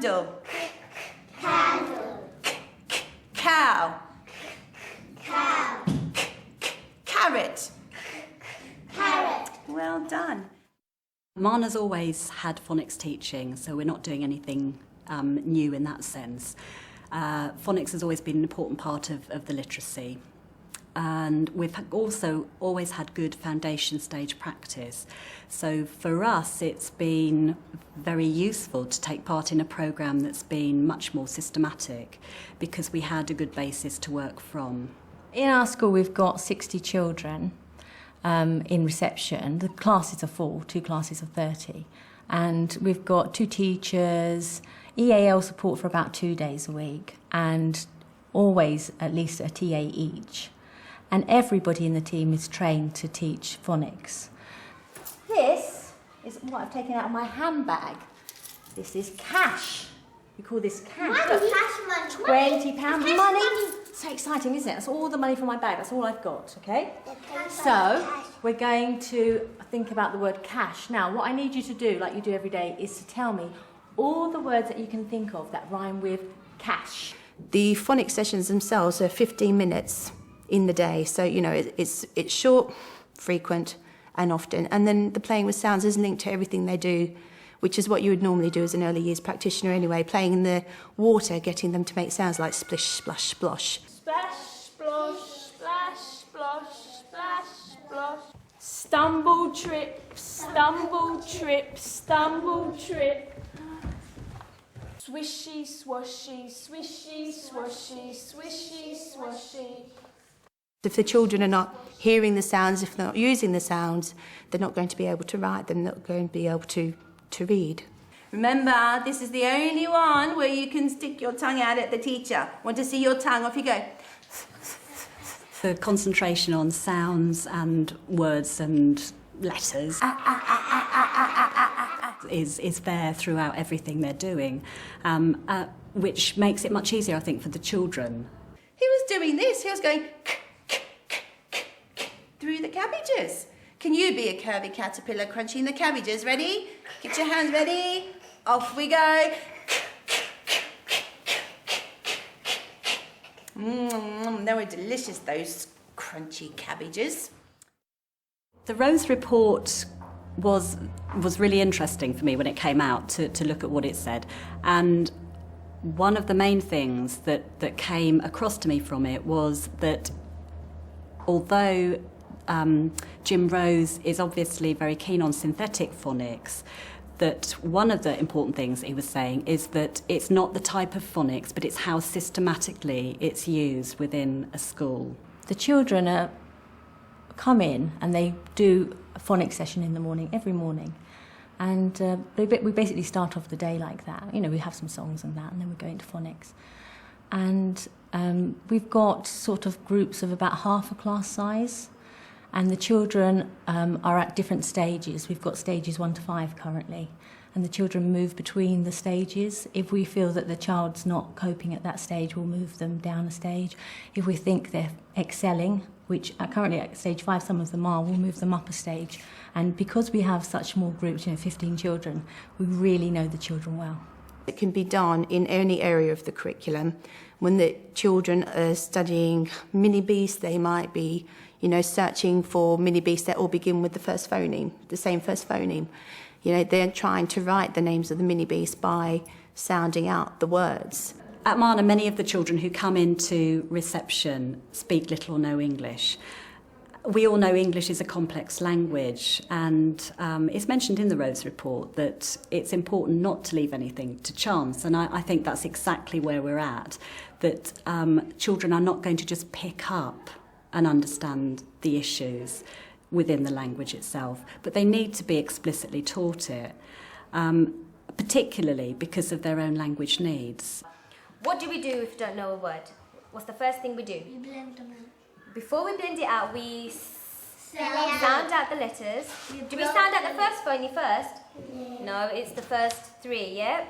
Candle. Candle. Cow. Cow. Carrot. Carrot. Well done. Marner's always had phonics teaching, so we're not doing anything new in that sense. Phonics has always been an important part of the literacy. And we've also always had good foundation stage practice. So for us, it's been very useful to take part in a programme that's been much more systematic because we had a good basis to work from. In our school, we've got 60 children in reception. The classes are full, 2 classes of 30. And we've got 2 teachers, EAL support for about 2 days a week, and always at least a TA each. And everybody in the team is trained to teach phonics. This is what I've taken out of my handbag. This is cash. We call this cash. Money. Cash money. £20 money. So exciting, isn't it? That's all the money from my bag. That's all I've got, okay? So we're going to think about the word cash. Now, what I need you to do, like you do every day, is to tell me all the words that you can think of that rhyme with cash. The phonics sessions themselves are 15 minutes in the day, so you know it's short, frequent and often, and then the playing with sounds is linked to everything they do, which is what you would normally do as an early years practitioner anyway, playing in the water, getting them to make sounds like splish, splash, splosh. Splash, splosh, splash, splosh, splash, splosh. Stumble, trip, stumble, trip, stumble, trip. Swishy, swashy, swishy, swashy, swishy, swashy. If the children are not hearing the sounds, if they're not using the sounds, they're not going to be able to write, they're not going to be able to read. Remember, this is the only one where you can stick your tongue out at the teacher. Want to see your tongue? Off you go. The concentration on sounds and words and letters is there throughout everything they're doing, which makes it much easier, I think, for the children. He was doing this. He was going through the cabbages. Can you be a curvy caterpillar crunching the cabbages? Ready? Get your hands ready. Off we go. They were delicious, those crunchy cabbages. The Rose report was really interesting for me when it came out to look at what it said. And one of the main things that came across to me from it was that although Jim Rose is obviously very keen on synthetic phonics, that one of the important things he was saying is that it's not the type of phonics, but it's how systematically it's used within a school. The children come in and they do a phonics session in the morning, every morning. And we basically start off the day like that. You know, we have some songs and that, and then we go into phonics. And we've got sort of groups of about half a class size. And the children are at different stages. We've got stages 1 to 5 currently. And the children move between the stages. If we feel that the child's not coping at that stage, we'll move them down a stage. If we think they're excelling, which currently at stage 5 some of them are, we'll move them up a stage. And because we have such small groups, 15 children, we really know the children well. It can be done in any area of the curriculum. When the children are studying mini-beasts, they might be searching for mini-beasts that all begin with the first phoneme, the same first phoneme. They're trying to write the names of the mini-beasts by sounding out the words. At Marner, many of the children who come into reception speak little or no English. We all know English is a complex language, and it's mentioned in the Rose report that it's important not to leave anything to chance, and I think that's exactly where we're at, that children are not going to just pick up and understand the issues within the language itself, but they need to be explicitly taught it, particularly because of their own language needs. What do we do if we don't know a word? What's the first thing we do? We blend them out. Before we blend it out, we sound out the letters. Do we sound out the first phony first? Yeah. No, it's the first 3, yeah?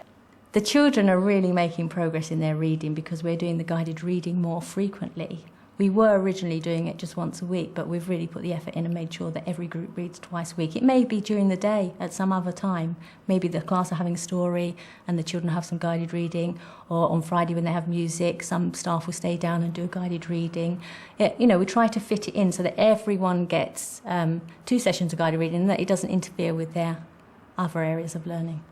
The children are really making progress in their reading because we're doing the guided reading more frequently. We were originally doing it just once a week, but we've really put the effort in and made sure that every group reads twice a week. It may be during the day at some other time. Maybe the class are having a story and the children have some guided reading, or on Friday when they have music, some staff will stay down and do a guided reading. We try to fit it in so that everyone gets 2 sessions of guided reading and that it doesn't interfere with their other areas of learning.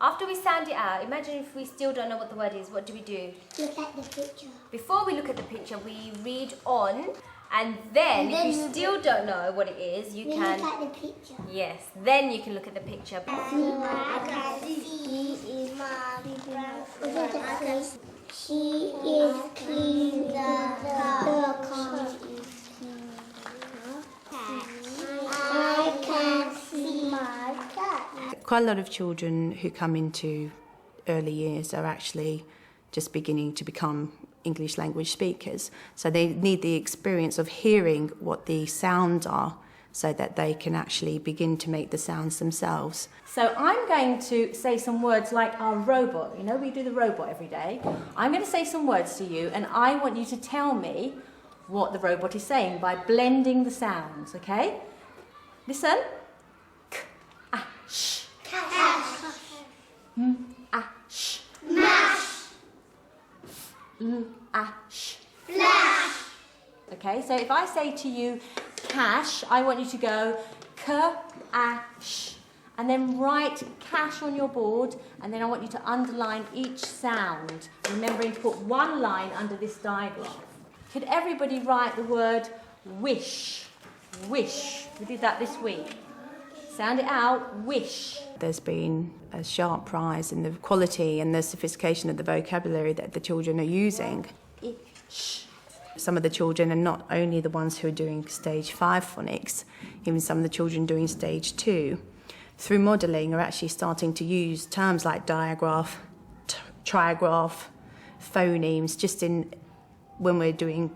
After we sound it out, imagine if we still don't know what the word is, what do we do? Look at the picture. Before we look at the picture, we read on, and then if you still don't know what it is, you can... Look at the picture. Yes, then you can look at the picture. She is clean the car. I can see my cat. Quite a lot of children who come into early years are actually just beginning to become English language speakers. So they need the experience of hearing what the sounds are so that they can actually begin to make the sounds themselves. So I'm going to say some words like our robot. You know, we do the robot every day. I'm going to say some words to you and I want you to tell me what the robot is saying by blending the sounds, okay? Listen. K, a, sh. M, a, sh. Mash. L, a, sh. Flash. Okay, so if I say to you cash, I want you to go k, a, sh. And then write cash on your board, and then I want you to underline each sound, remembering to put one line under this diagram. Could everybody write the word wish? Wish. We did that this week. Sound it out, wish. There's been a sharp rise in the quality and the sophistication of the vocabulary that the children are using. Ish. Some of the children are not only the ones who are doing stage 5 phonics, even some of the children doing stage 2, through modelling are actually starting to use terms like diagraph, trigraph, phonemes, just in when we're doing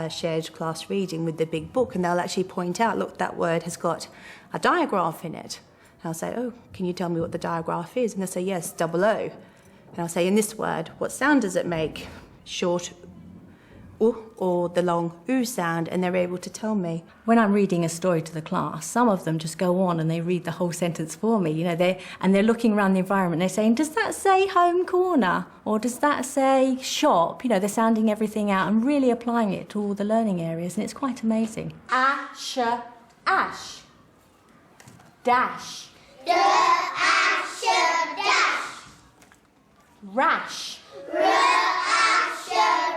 shared class reading with the big book, and they'll actually point out, look, that word has got a diagraph in it. And I'll say, oh, can you tell me what the diagraph is? And they'll say, yes, double O. And I'll say, in this word, what sound does it make? Short U or the long U sound? And they're able to tell me. When I'm reading a story to the class, some of them just go on and they read the whole sentence for me. You know, they're looking around the environment. They're saying, does that say home corner? Or does that say shop? You know, they're sounding everything out and really applying it to all the learning areas. And it's quite amazing. Ash, ash. Dash. Ash, dash. Rash. Ash,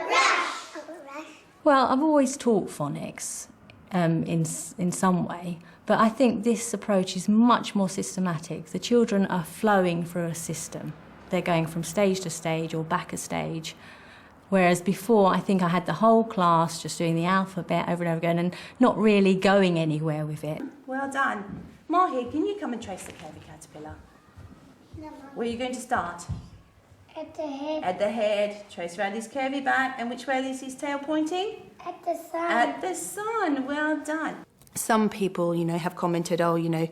rash. Well, I've always taught phonics in some way, but I think this approach is much more systematic. The children are flowing through a system. They're going from stage to stage or back a stage, whereas before I think I had the whole class just doing the alphabet over and over again and not really going anywhere with it. Well done. Mahi, can you come and trace the curvy caterpillar? Where are you going to start? At the head. At the head. Trace around his curvy back. And which way is his tail pointing? At the sun. At the sun. Well done. Some people, have commented, you're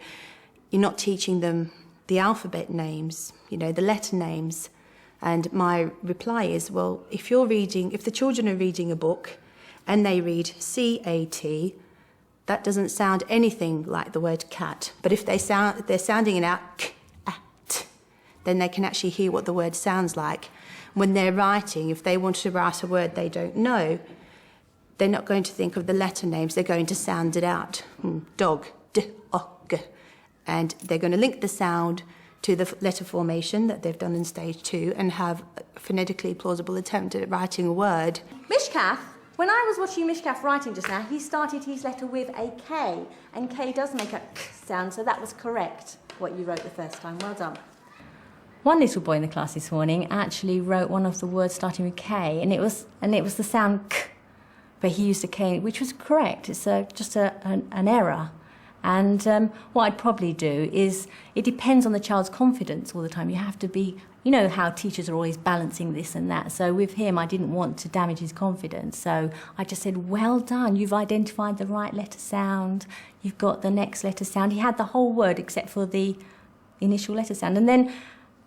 not teaching them the alphabet names, the letter names. And my reply is, well, if the children are reading a book and they read C-A-T, that doesn't sound anything like the word cat. But if they're sounding it out, k-at, then they can actually hear what the word sounds like. When they're writing, if they want to write a word they don't know, they're not going to think of the letter names, they're going to sound it out. Dog, d-o-g. And they're going to link the sound to the letter formation that they've done in stage 2 and have a phonetically plausible attempt at writing a word. Mishkath, when I was watching Mishkath writing just now, he started his letter with a K, and K does make a k sound, so that was correct, what you wrote the first time. Well done. One little boy in the class this morning actually wrote one of the words starting with K, and it was the sound k, but he used a K, which was correct. It's just an error. And what I'd probably do is, it depends on the child's confidence all the time. You have to be, how teachers are always balancing this and that. So with him, I didn't want to damage his confidence. So I just said, well done, you've identified the right letter sound. You've got the next letter sound. He had the whole word except for the initial letter sound. And then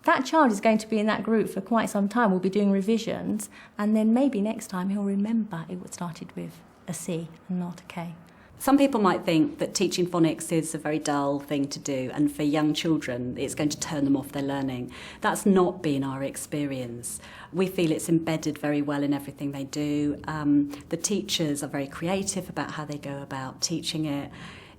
That child is going to be in that group for quite some time. We'll be doing revisions, and then maybe next time he'll remember it started with a C and not a K. Some people might think that teaching phonics is a very dull thing to do, and for young children it's going to turn them off their learning. That's not been our experience. We feel it's embedded very well in everything they do. The teachers are very creative about how they go about teaching it.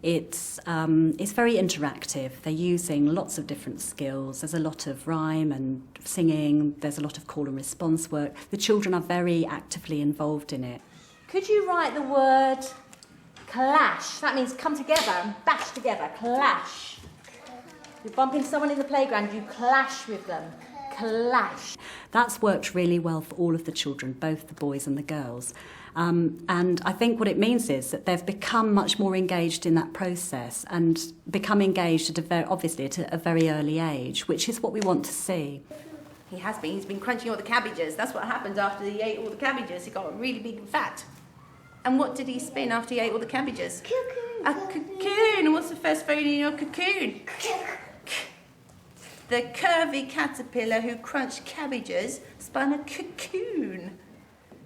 It's very interactive. They're using lots of different skills. There's a lot of rhyme and singing. There's a lot of call and response work. The children are very actively involved in it. Could you write the word clash? That means come together and bash together. Clash. You bump into someone in the playground, you clash with them. Clash. That's worked really well for all of the children, both the boys and the girls. And I think what it means is that they've become much more engaged in that process and become engaged obviously at a very early age, which is what we want to see. He has been. He's been crunching all the cabbages. That's what happened after he ate all the cabbages. He got really big and fat. And what did he spin after he ate all the cabbages? Cocoon. A cocoon. And what's the first phoneme in your cocoon? The curvy caterpillar who crunched cabbages spun a cocoon.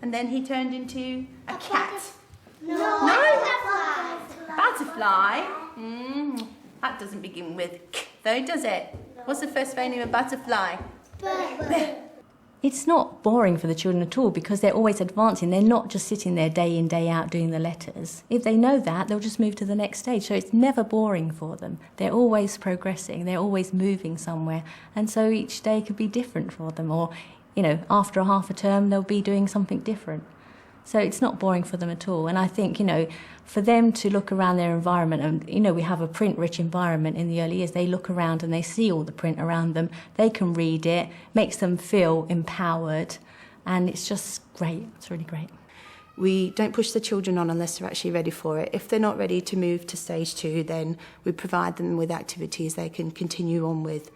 And then he turned into a cat. No. Butterfly? That doesn't begin with k, though, does it? What's the first phoneme of butterfly? It's not boring for the children at all because they're always advancing. They're not just sitting there day in, day out doing the letters. If they know that, they'll just move to the next stage. So it's never boring for them. They're always progressing. They're always moving somewhere. And so each day could be different for them. Or, after a half a term, they'll be doing something different. So it's not boring for them at all. And I think, for them to look around their environment, and, we have a print-rich environment in the early years, they look around and they see all the print around them, they can read it, makes them feel empowered, and it's just great. It's really great. We don't push the children on unless they're actually ready for it. If they're not ready to move to stage 2, then we provide them with activities they can continue on with,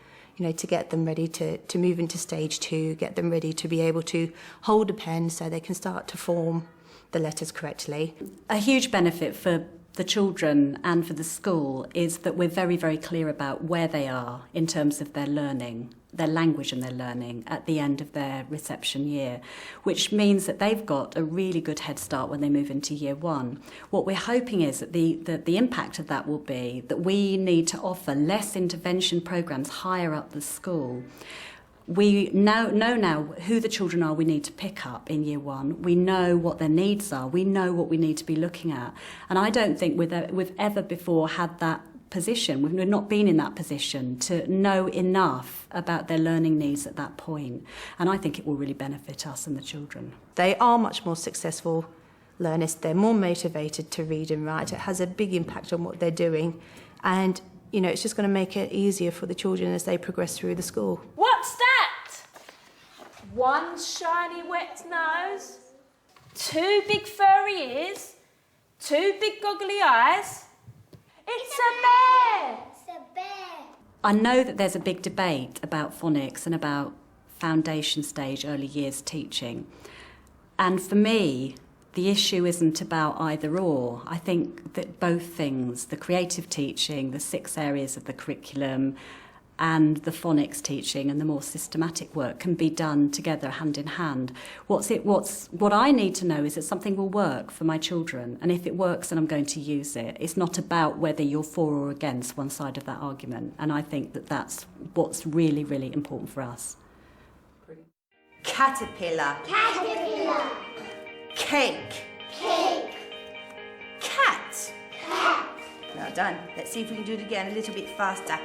to get them ready to move into stage 2, get them ready to be able to hold a pen so they can start to form the letters correctly. A huge benefit for the children and for the school is that we're very, very clear about where they are in terms of their learning, their language and their learning at the end of their reception year, which means that they've got a really good head start when they move into year 1. What we're hoping is that the impact of that will be that we need to offer less intervention programmes higher up the school. We know now who the children are we need to pick up in year 1. We know what their needs are. We know what we need to be looking at. And I don't think we've ever before had that position. We've not been in that position to know enough about their learning needs at that point. And I think it will really benefit us and the children. They are much more successful learners. They're more motivated to read and write. It has a big impact on what they're doing. And, it's just going to make it easier for the children as they progress through the school. What's that? 1 shiny wet nose, 2 big furry ears, 2 big goggly eyes. It's a bear! It's a bear. I know that there's a big debate about phonics and about foundation stage early years teaching. And for me, the issue isn't about either or. I think that both things, the creative teaching, the 6 areas of the curriculum, and the phonics teaching and the more systematic work can be done together hand in hand. What I need to know is that something will work for my children, and if it works, then I'm going to use it. It's not about whether you're for or against one side of that argument, and I think that that's what's really, really important for us. Caterpillar. Caterpillar. Cake. Cake. Cat. Cat. Well done. Let's see if we can do it again a little bit faster.